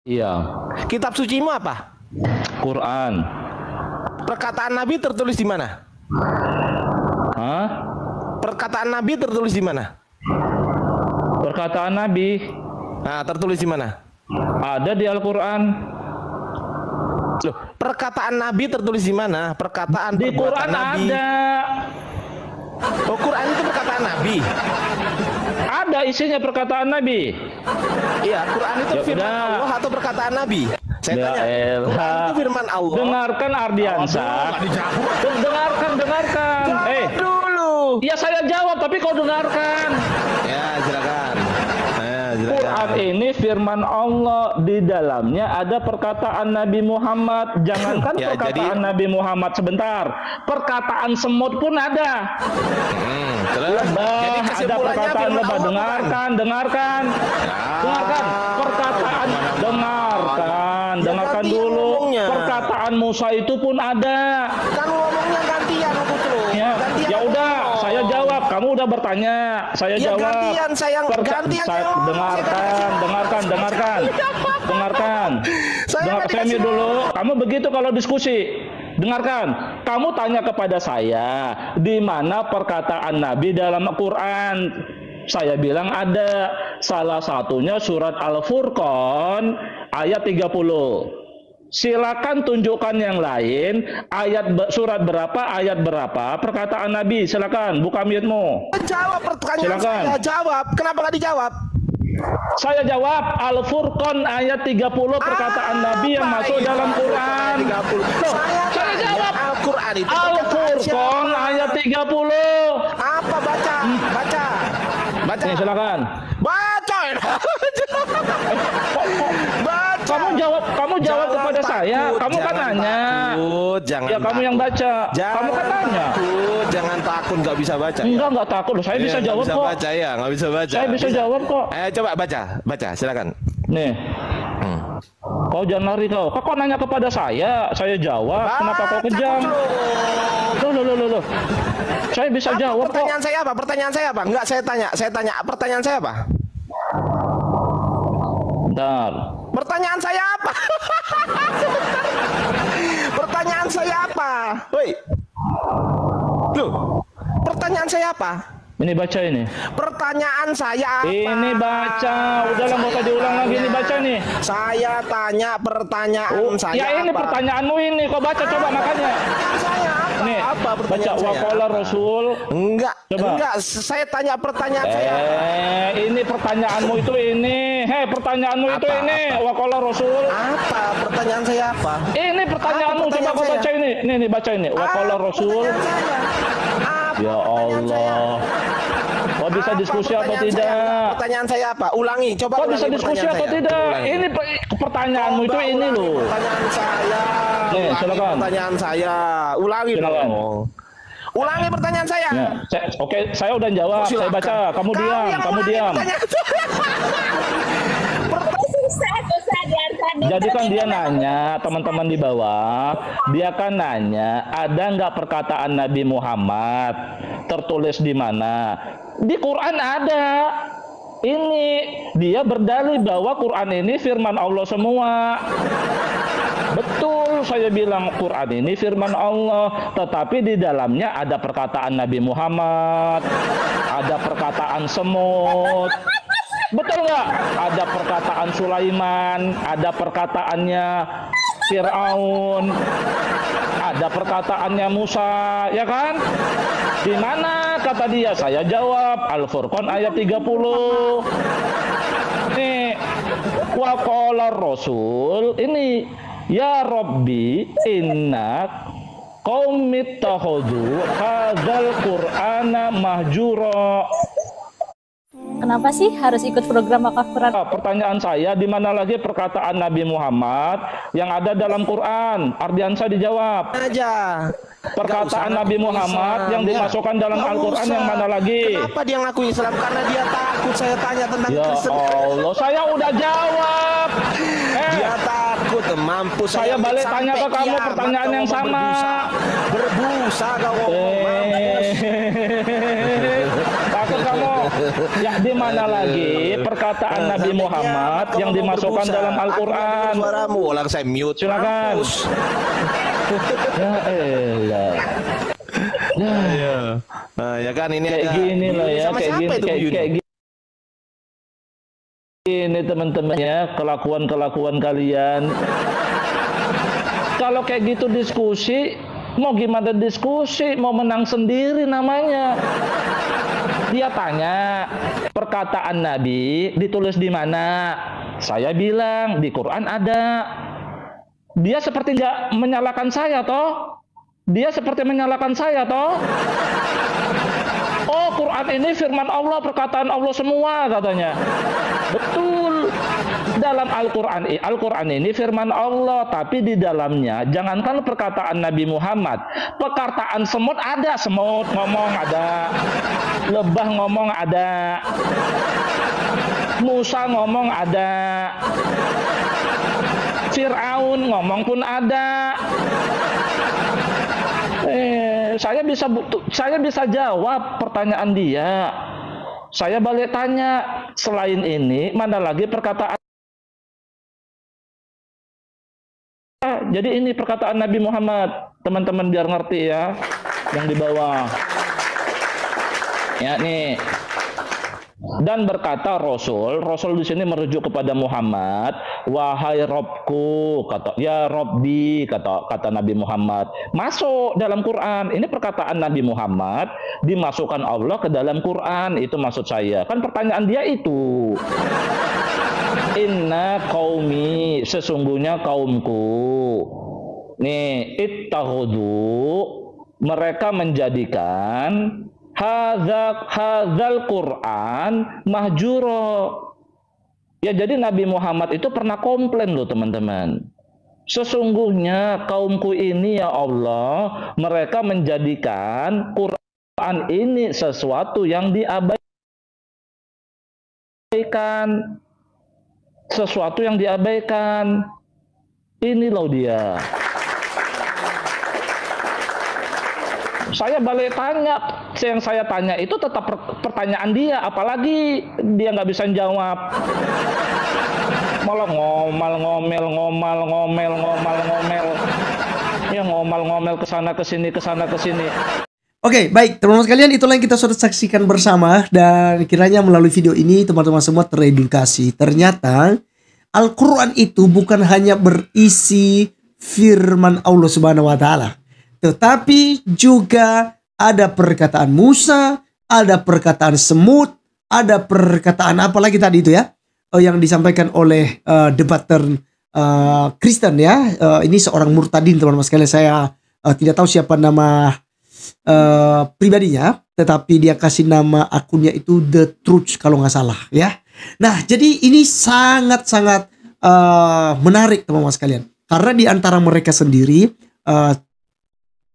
Iya. Kitab sucimu apa? Quran. Perkataan Nabi tertulis di mana? Hah? Perkataan Nabi tertulis di mana? Perkataan Nabi Nah, tertulis di mana? ada di Al-Quran. Loh, perkataan Nabi tertulis di mana? Perkataan Di perbuatan Quran Nabi. ada. Oh, Quran itu perkataan Nabi. Ada isinya perkataan Nabi. Iya, Quran itu Ya firman udah. Allah atau perkataan Nabi? Saya Ya tanya. elah. Quran itu firman Allah. Dengarkan Ardiansah. Dengarkan. Jawab dulu. Ya saya jawab tapi kau dengarkan. Ya, silakan. Quran ini firman Allah, di dalamnya ada perkataan Nabi Muhammad. Jangankan Ya, perkataan Nabi Muhammad, sebentar, perkataan semut pun ada. Terus, jadi Ada kesimpulannya perkataan firman lebah. Allah bukan? Dengarkan. Perkataan, dengarkan gantian dulu. ngomongnya. Perkataan Musa itu pun ada. Kan ngomongnya gantian aku terus. Ya udah, saya jawab. Kamu udah bertanya, saya Ya, jawab. gantian, gantian saya ngomong. Dengarkan. Saya nggak Saya dikasih dulu. Kamu begitu kalau diskusi. Dengarkan. Kamu tanya kepada saya, di mana perkataan Nabi dalam Al-Quran? Saya bilang ada. Salah satunya surat Al-Furqan ayat 30. Silakan tunjukkan yang lain, surat berapa, ayat berapa, perkataan Nabi. Silakan buka mute-mu. Jawab pertanyaan Silakan. saya, jawab. Kenapa nggak dijawab? Saya jawab Al-Furqan ayat 30, perkataan Nabi yang masuk dalam Quran. 30. Loh, saya jawab Al-Quran itu Al-Furqan ayat 30. apa? Baca. Nih, silakan. Baca. Baca. Kamu jawab kepada saya. Kamu kan nanya. Jangan Ya kamu yang baca. Kamu kan nanya. Jangan takut nggak bisa baca. Enggak takut loh. Saya bisa jawab bisa kok. baca ya, nggak bisa baca. Saya bisa jawab kok. Coba baca, silakan. Nih. Kau jangan lari kau. Kau nanya kepada saya jawab. Kenapa kau kejam? Loh. Saya bisa jawab kok. Pertanyaan saya apa? Enggak, saya tanya. Pertanyaan saya apa? Bentar. Pertanyaan saya apa? Pertanyaan saya apa? Woi. Loh. Pertanyaan saya apa? Ini baca ini. Pertanyaan saya apa? Ini baca. Udahlah enggak usah diulang lagi, ini baca nih. Saya tanya pertanyaan saya. Ya ini apa? pertanyaanmu ini. Kau baca coba makanya. Pertanyaan saya apa? Nih, Apa baca pertanyaan saya? waqala Rasul. Enggak. Coba. Enggak, saya tanya pertanyaan saya. Ini pertanyaanmu itu ini. Pertanyaanmu itu Apa? ini. Waqala Rasul. Apa pertanyaan saya apa? Ini pertanyaanmu, Apa coba kau pertanyaan baca ini. Nih baca ini. Waqala Rasul. Pertanyaan saya. Apa Ya pertanyaan saya? Allah. Kau bisa Apa diskusi atau pertanyaan tidak? saya? Pertanyaan saya apa? Ulangi, coba Kau ulangi bisa diskusi pertanyaan atau saya. tidak? Ulangi. Ini pertanyaanmu itu Coba ini ulangi loh. Pertanyaan saya. Nih, Ulangi silakan. pertanyaan saya. Ulangi Silakan. dong. Ulangi pertanyaan saya. Ya, oke, saya udah jawab. Saya Silakan. baca. Kamu diam. yang Kamu ulangi diam. pertanyaan saya. Susah diantar. Jadi kan dia nanya, teman-teman di bawah, dia kan nanya, ada nggak perkataan Nabi Muhammad tertulis di mana? Di Quran ada. Ini dia berdalih bahwa Quran ini firman Allah semua. Betul, saya bilang Quran ini firman Allah, tetapi di dalamnya ada perkataan Nabi Muhammad, ada perkataan semut. Betul nggak? Ada perkataan Sulaiman, ada perkataannya Fir'aun, ada perkataannya Musa, ya kan? Di mana kata dia? Saya jawab Al-Furqan ayat 30. Nih, wa qala Rasul ini, ya Rabbi inna qaumit takhudhu hadzal Qur'ana mahjura. Kenapa sih harus ikut program wakaf Quran? Pertanyaan saya, di mana lagi perkataan Nabi Muhammad yang ada dalam Quran? Ardiansah dijawab. Aja. Perkataan Nabi Muhammad yang dimasukkan dalam Al-Quran yang mana lagi? Kenapa dia ngaku Islam? Karena dia takut saya tanya tentang Ya Kristen. Allah, saya udah jawab. Dia takut, mampus. Saya balik sampai tanya ke kamu kiamat pertanyaan kau yang ngomong sama. Berbusa kau ngomong, mampus. Takut kamu? Ya di mana lagi perkataan Nabi Muhammad yang dimasukkan dalam Al-Qur'an? Suaramu, orang saya mute. Silakan. Ya elah. Nah, ya kan ini Kayak ada gini lah ya, sama kayak siapa gini, itu Bu Yuni? kayak gini teman-teman ya, kelakuan kalian. Kalau kayak gitu diskusi, mau gimana diskusi? Mau menang sendiri namanya. Dia tanya, perkataan Nabi ditulis di mana? Saya bilang di Quran ada. Dia seperti nggak menyalahkan saya toh? Dia seperti menyalahkan saya toh? Oh, Quran ini firman Allah, perkataan Allah semua katanya. Betul. Dalam Al-Quran ini firman Allah, tapi di dalamnya jangankan perkataan Nabi Muhammad, perkataan semut ada, semut ngomong ada, lebah ngomong ada, Musa ngomong ada, Fir'aun ngomong pun ada. Saya bisa jawab pertanyaan dia. Saya balik tanya, selain ini mana lagi perkataan? Jadi ini perkataan Nabi Muhammad, teman-teman biar ngerti ya, yang di bawah. Ya nih. Dan berkata Rasul di sini merujuk kepada Muhammad, wahai Robku, kata ya Robbi, kata Nabi Muhammad, masuk dalam Quran. Ini perkataan Nabi Muhammad dimasukkan Allah ke dalam Quran, itu maksud saya. Kan pertanyaan dia itu. Inna qaumi, sesungguhnya kaumku. Nih, ittakhudhu, mereka menjadikan hadzal Quran mahjuro. Ya, jadi Nabi Muhammad itu pernah komplain loh teman-teman. Sesungguhnya kaumku ini ya Allah, mereka menjadikan Quran ini sesuatu yang diabaikan. Sesuatu yang diabaikan. Ini loh dia. Saya balik tanya, yang saya tanya itu tetap pertanyaan dia, apalagi dia nggak bisa jawab. Malah ngomel. Ya ngomel kesana kesini. Oke, baik teman-teman sekalian, itulah yang kita sudah saksikan bersama, dan kiranya melalui video ini teman-teman semua teredukasi. Ternyata Al-Quran itu bukan hanya berisi firman Allah Subhanahu wa Ta'ala, tetapi juga ada perkataan Musa, ada perkataan semut, ada perkataan apa lagi tadi itu ya, yang disampaikan oleh debater Kristen ya. Ini seorang murtadin teman-teman sekalian. Saya tidak tahu siapa nama pribadinya, tetapi dia kasih nama akunnya itu The Truth kalau nggak salah ya. Nah, jadi ini sangat-sangat menarik teman-teman sekalian, karena di antara mereka sendiri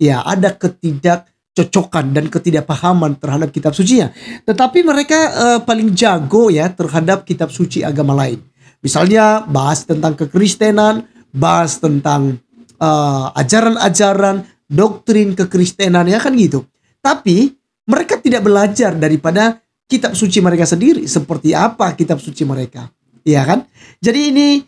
ya ada ketidakcocokan dan ketidakpahaman terhadap kitab sucinya. Tetapi mereka paling jago ya terhadap kitab suci agama lain. Misalnya bahas tentang kekristenan, bahas tentang ajaran-ajaran, doktrin kekristenan ya kan gitu. Tapi mereka tidak belajar daripada kitab suci mereka sendiri. Seperti apa kitab suci mereka, ya kan? Jadi ini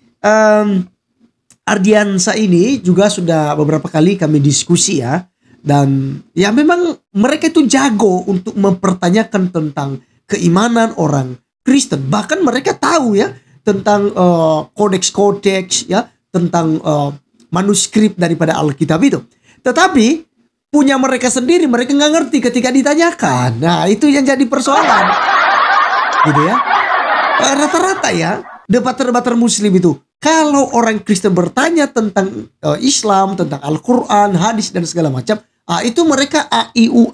Ardiansa ini juga sudah beberapa kali kami diskusi ya. Dan ya memang mereka itu jago untuk mempertanyakan tentang keimanan orang Kristen. Bahkan mereka tahu ya tentang kodeks-kodeks ya, tentang manuskrip daripada Alkitab itu. Tetapi punya mereka sendiri, mereka nggak ngerti ketika ditanyakan. Nah, itu yang jadi persoalan. Gitu ya. Rata-rata ya, debater-debater muslim itu, kalau orang Kristen bertanya tentang Islam, tentang Al-Quran, hadis dan segala macam, itu mereka AIU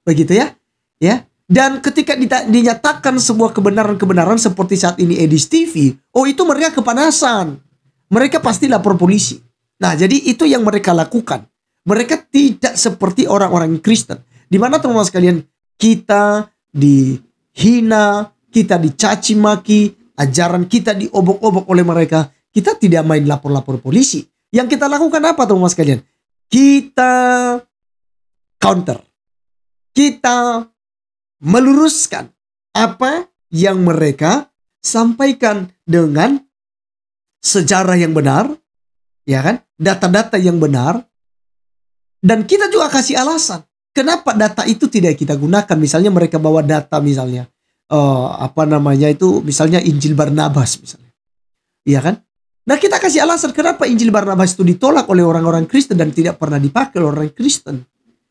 begitu ya. Ya. Dan ketika dinyatakan sebuah kebenaran-kebenaran seperti saat ini Edis TV, itu mereka kepanasan. Mereka pasti lapor polisi. Nah, jadi itu yang mereka lakukan. Mereka tidak seperti orang-orang Kristen, di mana teman-teman sekalian, kita dihina, kita dicaci maki, ajaran kita diobok-obok oleh mereka. Kita tidak main lapor-lapor polisi. Yang kita lakukan apa teman-teman sekalian? Kita counter. Kita meluruskan apa yang mereka sampaikan dengan sejarah yang benar, ya kan? Data-data yang benar. Dan kita juga kasih alasan kenapa data itu tidak kita gunakan. Misalnya mereka bawa data misalnya misalnya Injil Barnabas misalnya. Iya kan? Nah, kita kasih alasan kenapa Injil Barnabas itu ditolak oleh orang-orang Kristen dan tidak pernah dipakai oleh orang Kristen.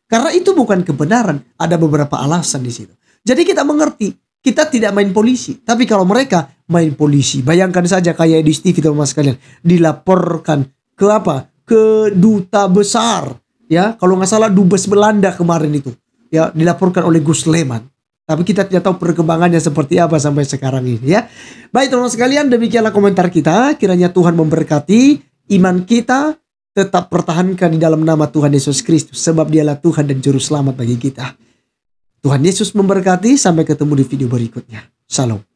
Karena itu bukan kebenaran. Ada beberapa alasan di situ. Jadi kita mengerti, kita tidak main polisi. Tapi kalau mereka main polisi, bayangkan saja kayak di TV teman-teman sekalian, dilaporkan ke apa? Ke duta besar. Ya, kalau nggak salah dubes Belanda kemarin itu. Ya, dilaporkan oleh Gus Leman. Tapi kita tidak tahu perkembangannya seperti apa sampai sekarang ini ya. Baik teman-teman sekalian, demikianlah komentar kita. Kiranya Tuhan memberkati iman kita. Tetap pertahankan di dalam nama Tuhan Yesus Kristus. Sebab dialah Tuhan dan Juru Selamat bagi kita. Tuhan Yesus memberkati. Sampai ketemu di video berikutnya. Shalom.